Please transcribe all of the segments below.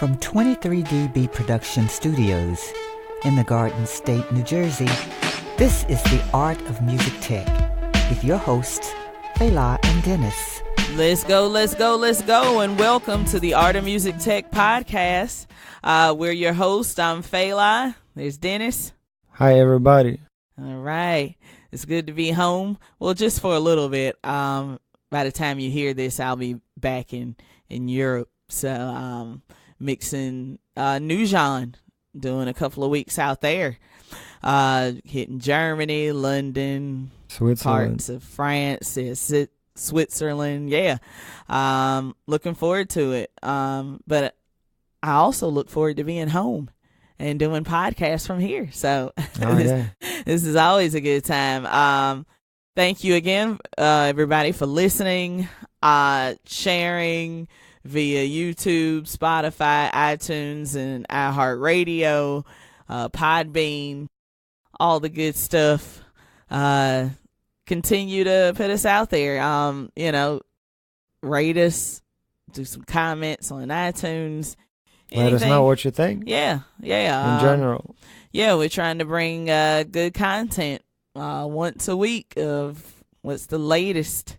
From 23dB Production Studios in the Garden State, New Jersey, this is The Art of Music Tech with your hosts, Fela and Denis. Let's go, and welcome to the Art of Music Tech podcast. We're your hosts. I'm Fela. There's Denis. Hi, everybody. All right. It's good to be home. Well, just for a little bit. By the time you hear this, I'll be back in Europe. So, mixing new Jawn, doing a couple of weeks out there. Hitting Germany, London, Switzerland, parts of France, Switzerland. Yeah. Looking forward to it. But I also look forward to being home and doing podcasts from here. So this is always a good time. Thank you again, everybody, for listening, sharing via YouTube, Spotify, iTunes, and iHeartRadio, Podbean, all the good stuff. Continue to put us out there. Rate us, do some comments on iTunes. Let us know what you think. Yeah. In general. Yeah, we're trying to bring good content once a week of what's the latest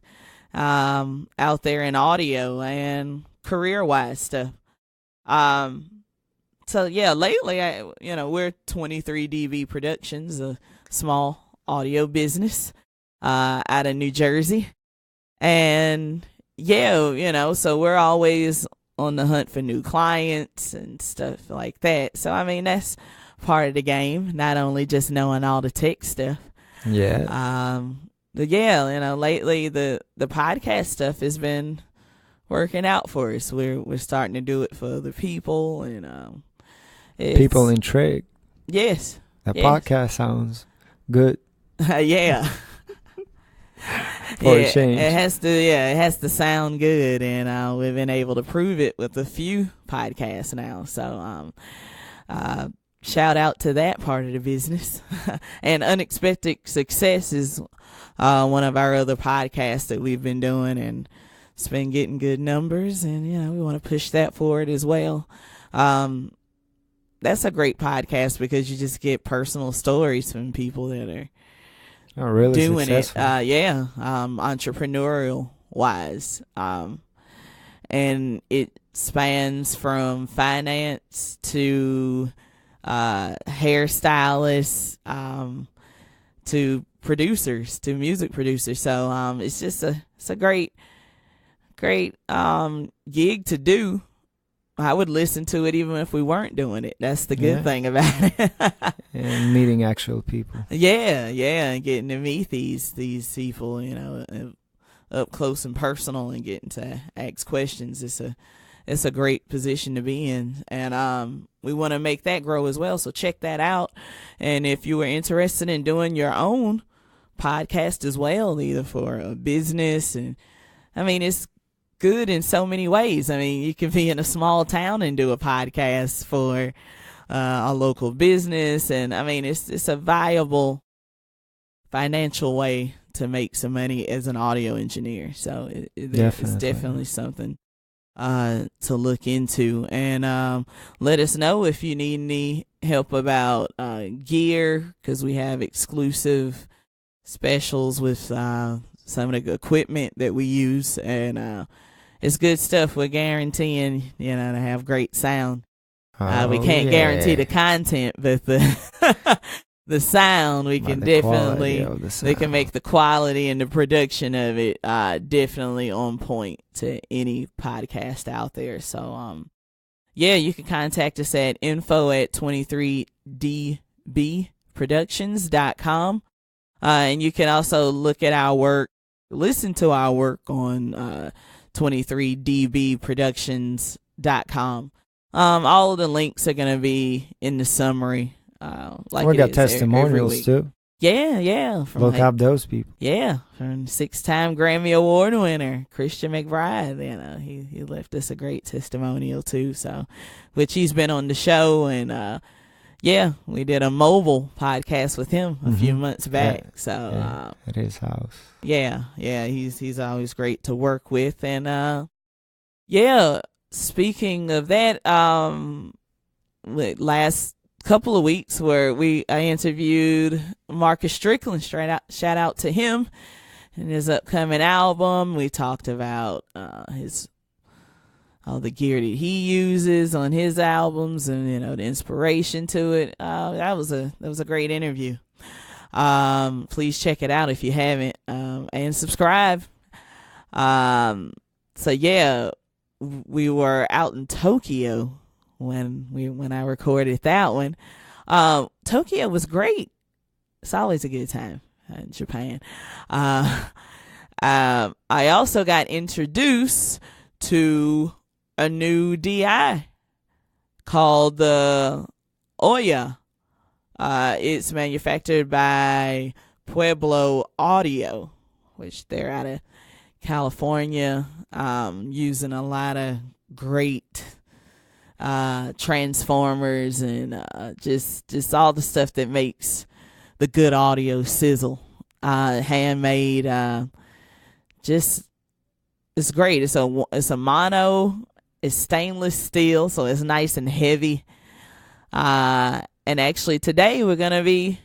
out there in audio and career-wise stuff. So yeah, lately, we're 23dB Productions, a small audio business out of New Jersey, and so we're always on the hunt for new clients and stuff like that. So I mean, that's part of the game, not only just knowing all the tech stuff. Yeah. But yeah, lately the podcast stuff has been working out for us. We're starting to do it for other people, and people intrigued. Yes. That podcast sounds good. Yeah. For a change. It has to sound good, and we've been able to prove it with a few podcasts now. So shout out to that part of the business. And Unexpected Success is one of our other podcasts that we've been doing, and it's been getting good numbers, and we want to push that forward as well. That's a great podcast because you just get personal stories from people that are really doing successful. it. Entrepreneurial wise. And it spans from finance to hairstylists, to producers, to music producers. So it's just a great gig to do. I would listen to it even if we weren't doing it. That's the good thing about it. And meeting actual people. Yeah, and getting to meet these people, up close and personal, and getting to ask questions. It's a great position to be in, and we want to make that grow as well. So check that out. And if you are interested in doing your own podcast as well, either for a business, and I mean, it's good in so many ways. I mean, you can be in a small town and do a podcast for a local business, and I mean, it's a viable financial way to make some money as an audio engineer. So it's definitely something to look into, and let us know if you need any help about gear, because we have exclusive specials with some of the equipment that we use, and it's good stuff. We're guaranteeing, to have great sound. We can't guarantee the content, but the sound, we can definitely, they can make the quality and the production of it definitely on point to any podcast out there. So, you can contact us at info@23dbproductions.com. And you can also look at our work, listen to our work on 23dbproductions.com. All of the links are going to be in the summary. We got testimonials too. Yeah. Look up those people. Yeah, from 6-time Grammy Award winner Christian McBride. He left us a great testimonial too. So, which he's been on the show, and we did a mobile podcast with him a few months back. At his house. Yeah, he's always great to work with, and speaking of that, last couple of weeks where I interviewed Marcus Strickland, shout out to him and his upcoming album. We talked about all the gear that he uses on his albums and, you know, the inspiration to it. That was a great interview. Please check it out if you haven't, and subscribe. So yeah, we were out in Tokyo when I recorded that one. Tokyo was great. It's always a good time in Japan. I also got introduced to a new DI called the OLLA. It's manufactured by Pueblo Audio, which they're out of California, using a lot of great transformers and just all the stuff that makes the good audio sizzle. Handmade, it's great. It's a mono. It's stainless steel, so it's nice and heavy. And actually today we're gonna be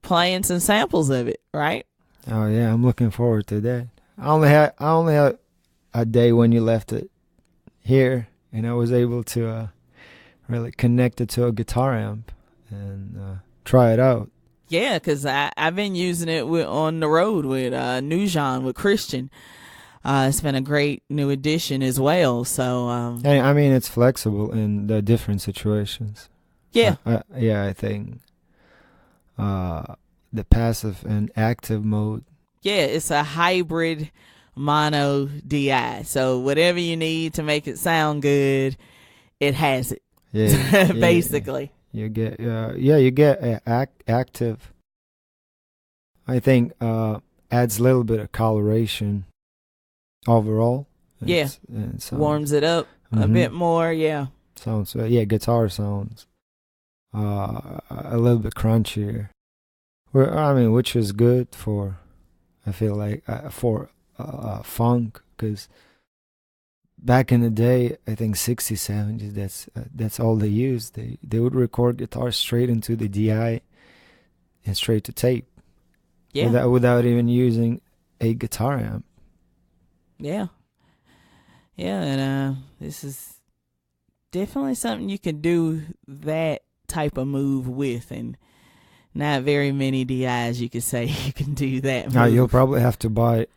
playing some samples of it, right? Oh yeah, I'm looking forward to that. I only had a day when you left it here, and I was able to really connect it to a guitar amp and try it out. Yeah, because I've been using it on the road with new Jawn, with Christian. It's been a great new addition as well. So I mean, it's flexible in the different situations. Yeah. I think the passive and active mode. Yeah, it's a hybrid mono DI. So whatever you need to make it sound good, it has it. Yeah, basically. You get you get active. I think adds a little bit of coloration overall. Yeah, warms it up a bit more. Yeah, sounds guitar sounds a little bit crunchier. Which is good for, I feel like, for funk, because back in the day, I think 60s, 70s, that's all they used. They would record guitars straight into the DI and straight to tape. Yeah. Without even using a guitar amp. Yeah. Yeah, and this is definitely something you can do that type of move with, and not very many DIs you could say you can do that move. Now you'll probably have to buy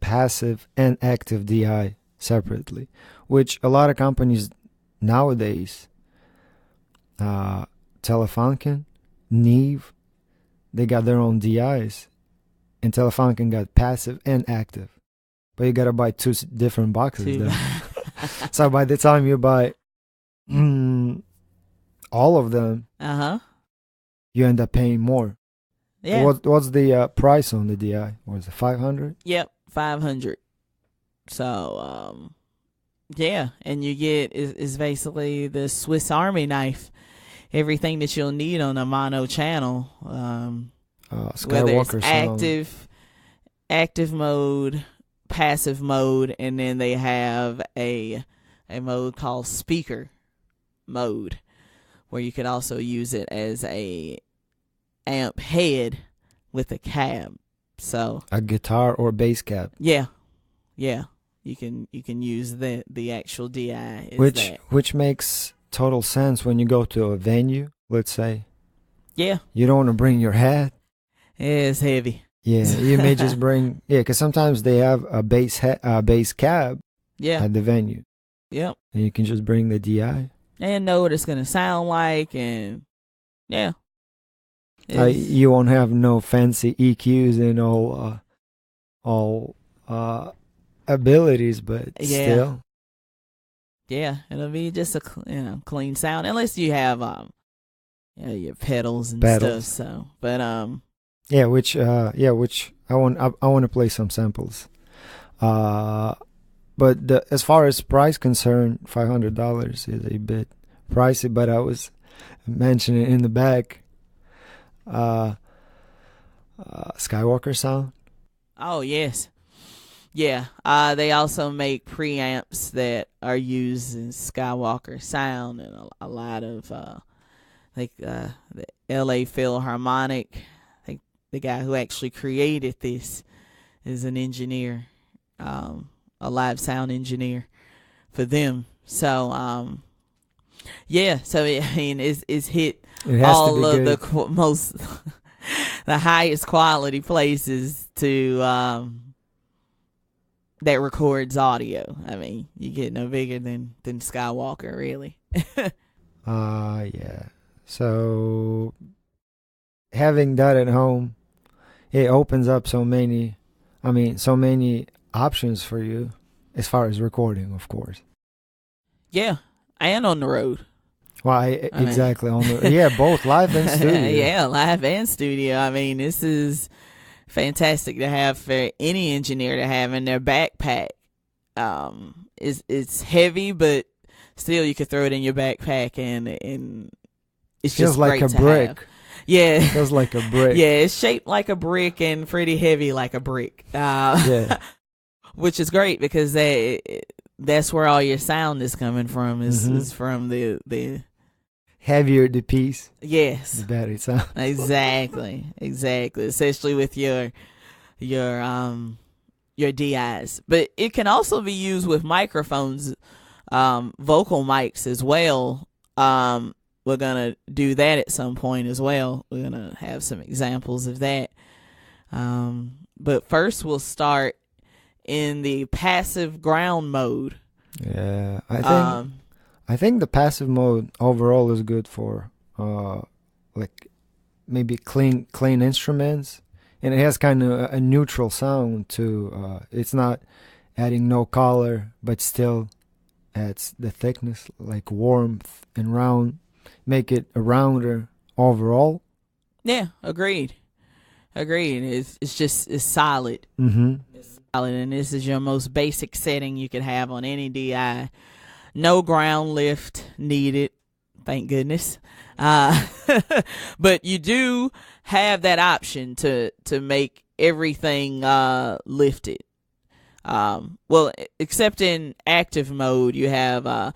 passive and active DI separately, which a lot of companies nowadays, Telefunken, Neve, they got their own DIs, and Telefunken got passive and active, but you gotta buy two different boxes. So by the time you buy all of them, you end up paying more. Yeah. What's the price on the DI? Was it $500? Yep, $500. So, yeah, and you get is basically the Swiss Army knife. Everything that you'll need on a mono channel. Whether it's active mode, passive mode, and then they have a mode called speaker mode, where you could also use it as a amp head with a cab. So a guitar or bass cab. Yeah. You can use the actual DI. Which makes total sense when you go to a venue, let's say. Yeah. You don't want to bring your hat. It's heavy. Yeah, you may just bring because sometimes they have a bass cab. Yeah. At the venue. Yep. And you can just bring the DI. And know what it's going to sound like, and yeah. You won't have no fancy EQs and all abilities, but still. Yeah, it'll be just a clean sound, unless you have your pedals and stuff. So, but which I want to play some samples. But as far as price concerned, $500 is a bit pricey. But I was mentioning in the back, Skywalker sound. Oh yes, Yeah, they also make preamps that are used in Skywalker sound and a lot of the LA Philharmonic. I think the guy who actually created this is an engineer, a live sound engineer for them. So yeah, so it's hit all of the most the highest quality places to that records audio. I mean, you get no bigger than Skywalker, really. Yeah. So having that at home, it opens up so many options for you as far as recording, of course. Yeah, and on the road. Well, exactly. On the both live and studio. Yeah, live and studio. I mean, this is fantastic to have for any engineer to have in their backpack. It's heavy, but still you could throw it in your backpack and it's feels just like great a to brick. have. Yeah, it feels like a brick. Yeah, it's shaped like a brick and pretty heavy like a brick. Yeah, which is great because that's where all your sound is coming from. Is from the heavier the piece, yes, the better it sounds. Exactly. Especially with your DIs, but it can also be used with microphones, vocal mics as well. We're gonna do that at some point as well. We're gonna have some examples of that. But first, we'll start in the passive ground mode. Yeah, I think the passive mode overall is good for like maybe clean instruments, and it has kind of a neutral sound too. It's not adding no color, but still adds the thickness, like warmth and round, make it a rounder overall. Yeah, agreed. It's solid. It's solid, and this is your most basic setting you could have on any DI. No ground lift needed, thank goodness. But you do have that option to make everything lifted. Well, except in active mode, you have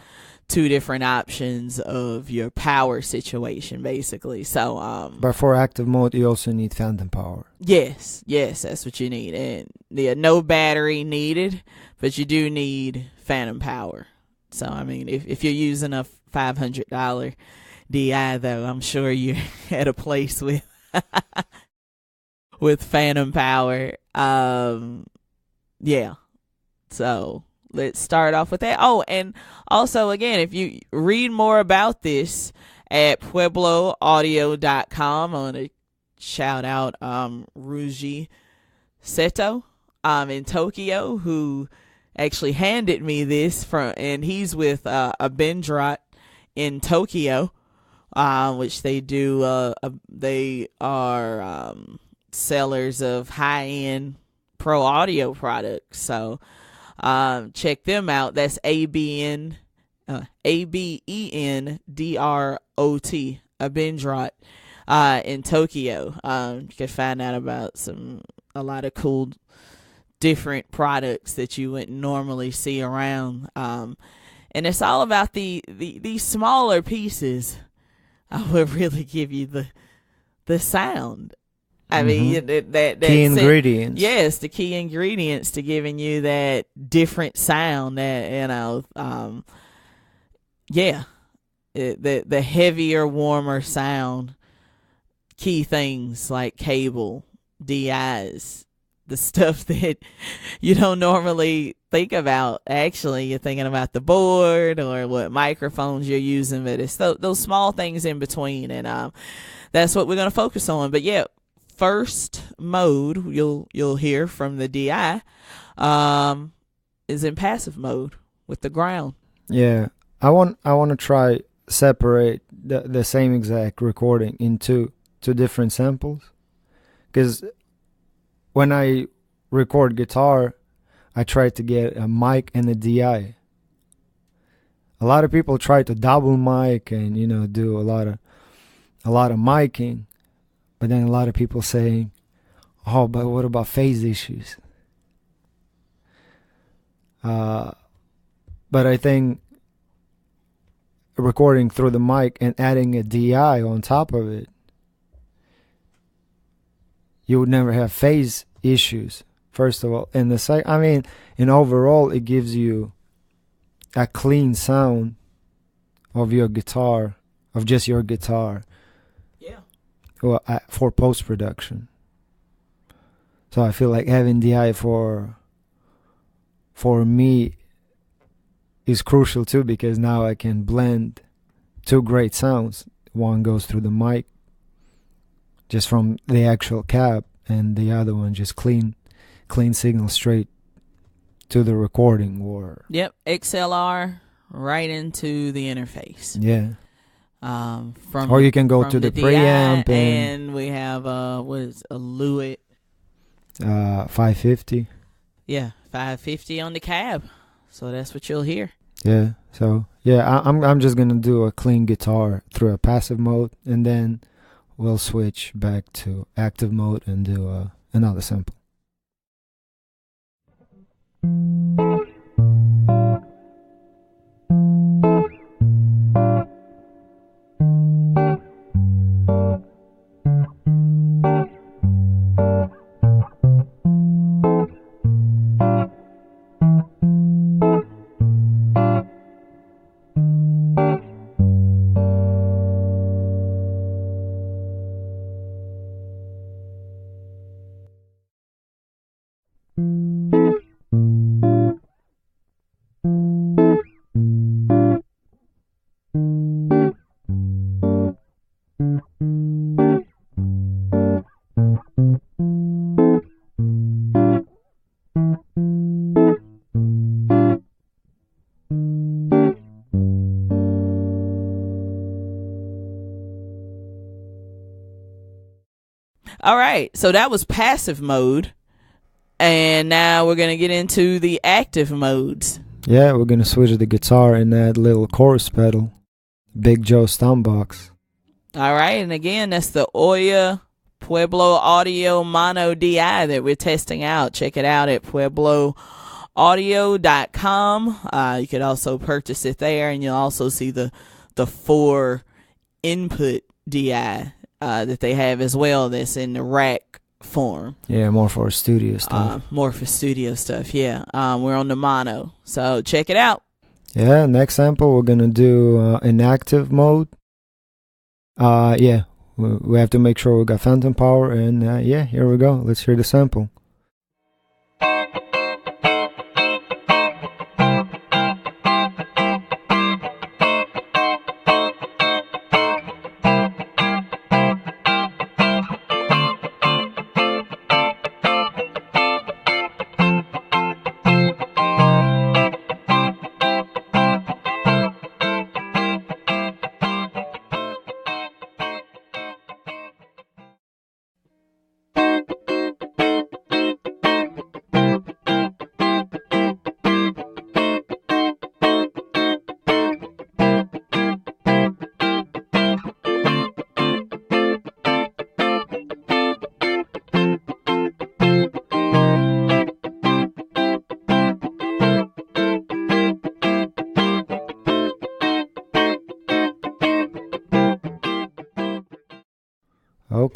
two different options of your power situation, basically. So, but for active mode, you also need phantom power. Yes, that's what you need, and no battery needed, but you do need phantom power. So, I mean, if you're using a $500 DI, though, I'm sure you're at a place with phantom power. Yeah. So let's start off with that. Oh, and also, again, if you read more about this at puebloaudio.com, I want to shout out Ruji Seto in Tokyo, who actually handed me this and he's with Abendrot in Tokyo, which they do. They are sellers of high-end pro audio products. So check them out. That's Abendrot, Abendrot in Tokyo. You can find out about a lot of cool different products that you wouldn't normally see around. And it's all about these smaller pieces will really give you the sound. I mean, that key ingredients. Yes, the key ingredients to giving you that different sound. That the heavier, warmer sound. Key things like cable, DIs, the stuff that you don't normally think about. Actually, you're thinking about the board or what microphones you're using, but it's those small things in between, and that's what we're going to focus on. But yeah, first mode you'll hear from the DI is in passive mode with the ground. Yeah, I want to try separate the same exact recording into two different samples, because when I record guitar, I try to get a mic and a DI. A lot of people try to double mic and do a lot of miking, but then a lot of people saying, "Oh, but what about phase issues?" But I think recording through the mic and adding a DI on top of it, you would never have phase issues, first of all. And in overall, it gives you a clean sound of your guitar, of just your guitar. Yeah. Well, for post-production. So I feel like having DI for me is crucial too, because now I can blend two great sounds. One goes through the mic, just from the actual cab, and the other one just clean signal straight to the recording. Or yep, XLR right into the interface. Yeah. Or you can go to the preamp, and we have a Lewitt 550. Yeah, 550 on the cab. So that's what you'll hear. Yeah. So yeah, I'm just gonna do a clean guitar through a passive mode, and then we'll switch back to active mode and do another sample. All right, so that was passive mode, and now we're going to get into the active modes. Yeah, we're going to switch the guitar and add little chorus pedal, Big Joe Stompbox. All right, and again, that's the OLLA Pueblo Audio Mono DI that we're testing out. Check it out at puebloaudio.com. You could also purchase it there, and you'll also see the 4 input DI that they have as well, that's in the rack form. Yeah, more for studio stuff. Yeah. We're on the mono, so check it out. Yeah, next sample we're gonna do in active mode. Yeah, we have to make sure we got phantom power, and yeah, here we go. Let's hear the sample.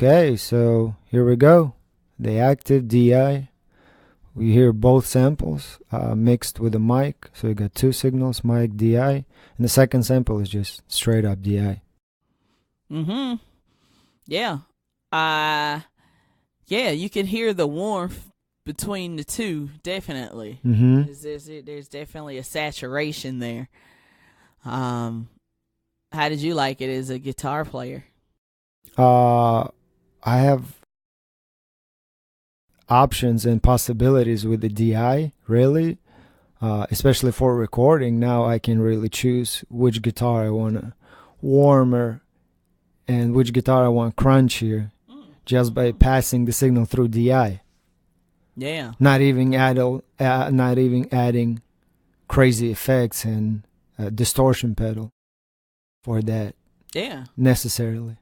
Okay, so here we go. The active DI. We hear both samples mixed with the mic. So we got 2 signals, mic, DI. And the second sample is just straight up DI. Mm-hmm. Yeah. Yeah, you can hear the warmth between the two, definitely. Mm-hmm. There's definitely a saturation there. How did you like it as a guitar player? I have options and possibilities with the DI, really. Especially for recording. Now I can really choose which guitar I want warmer and which guitar I want crunchier, just by passing the signal through DI. Yeah. Not even adding crazy effects and distortion pedal for that. Yeah. Necessarily.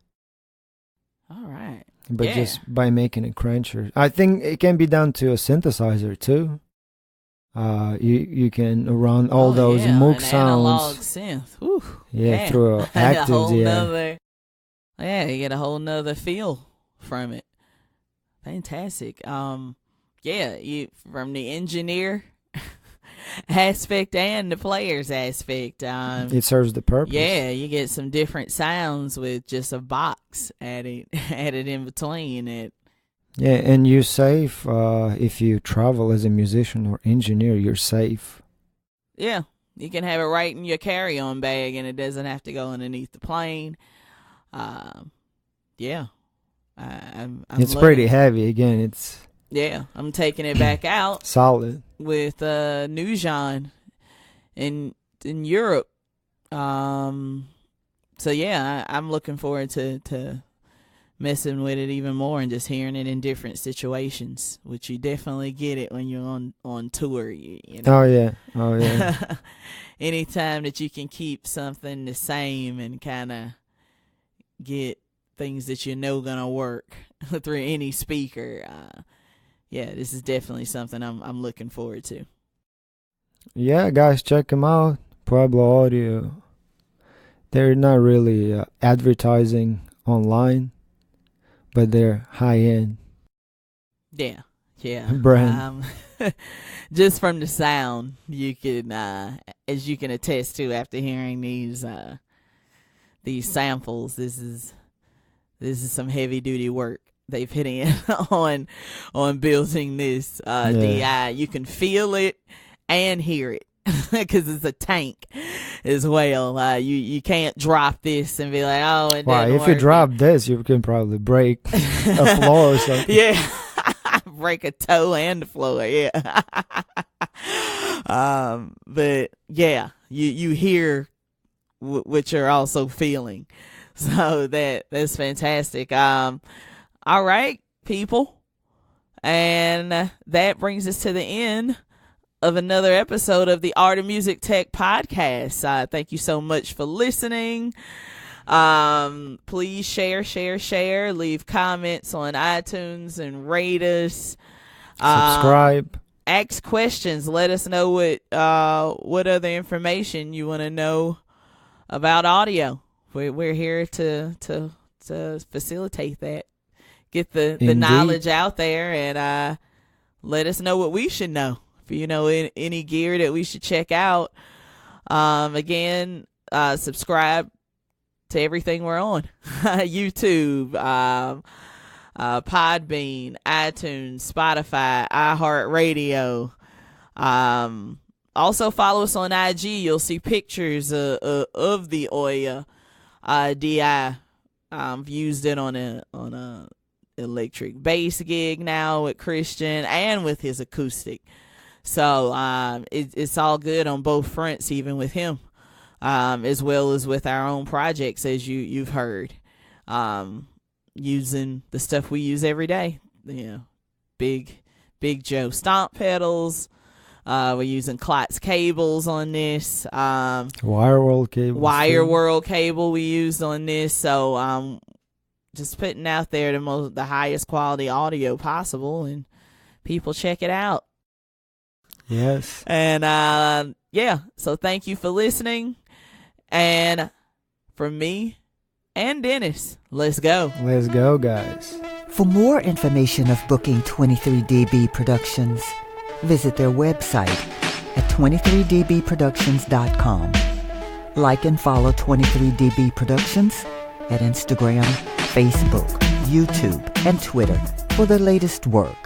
All right. But just by making it crunchier. I think it can be done to a synthesizer too. You can run all those Moog sounds. Analog synth. Whew. Yeah, through actives. You get a whole nother feel from it. Fantastic. You from the engineer aspect and the player's aspect. It serves the purpose. Yeah, you get some different sounds with just a box added in between it. Yeah, and you're safe if you travel as a musician or engineer. You're safe. Yeah, you can have it right in your carry-on bag, and it doesn't have to go underneath the plane. It's pretty heavy. Again, it's I'm taking it back out. Solid with new Jawn in Europe. I'm looking forward to messing with it even more and just hearing it in different situations, which you definitely get it when you're on tour. You know? Oh yeah. Anytime that you can keep something the same and kind of get things that you know gonna work through any speaker, this is definitely something I'm looking forward to. Yeah, guys, check them out. Pueblo Audio. They're not really advertising online, but they're high end. Yeah. Brand. Just from the sound, you can, as you can attest to after hearing these samples, this is some heavy duty work they've put in on building this DI. You can feel it and hear it because it's a tank as well. You can't drop this and be like, oh, it wow, didn't if work. you drop this, you can probably break a floor or something. Yeah. Break a toe and the floor, yeah. But yeah, you hear what you're also feeling, so that's fantastic. All right, people, and that brings us to the end of another episode of the Art of Music Tech podcast. Thank you so much for listening. Please share, leave comments on iTunes and rate us. Subscribe. Ask questions. Let us know what other information you want to know about audio. We're here to facilitate that. Get the knowledge out there and let us know what we should know. If you know any gear that we should check out. Again, subscribe to everything we're on. YouTube, Podbean, iTunes, Spotify, iHeartRadio. Also follow us on IG. You'll see pictures of the OLLA DI. I've used it on a electric bass gig now with Christian and with his acoustic. So it's all good on both fronts, even with him. As well as with our own projects, as you've heard, using the stuff we use every day. Big Joe stomp pedals. We're using Klotz cables on this. Wire World cable we used on this. So just putting out there the highest quality audio possible, and people check it out. Yes. And so thank you for listening. And from me and Denis, let's go. Let's go, guys. For more information of booking 23dB Productions, visit their website at 23dbproductions.com. Like and follow 23dB Productions at Instagram, Facebook, YouTube, and Twitter for the latest work.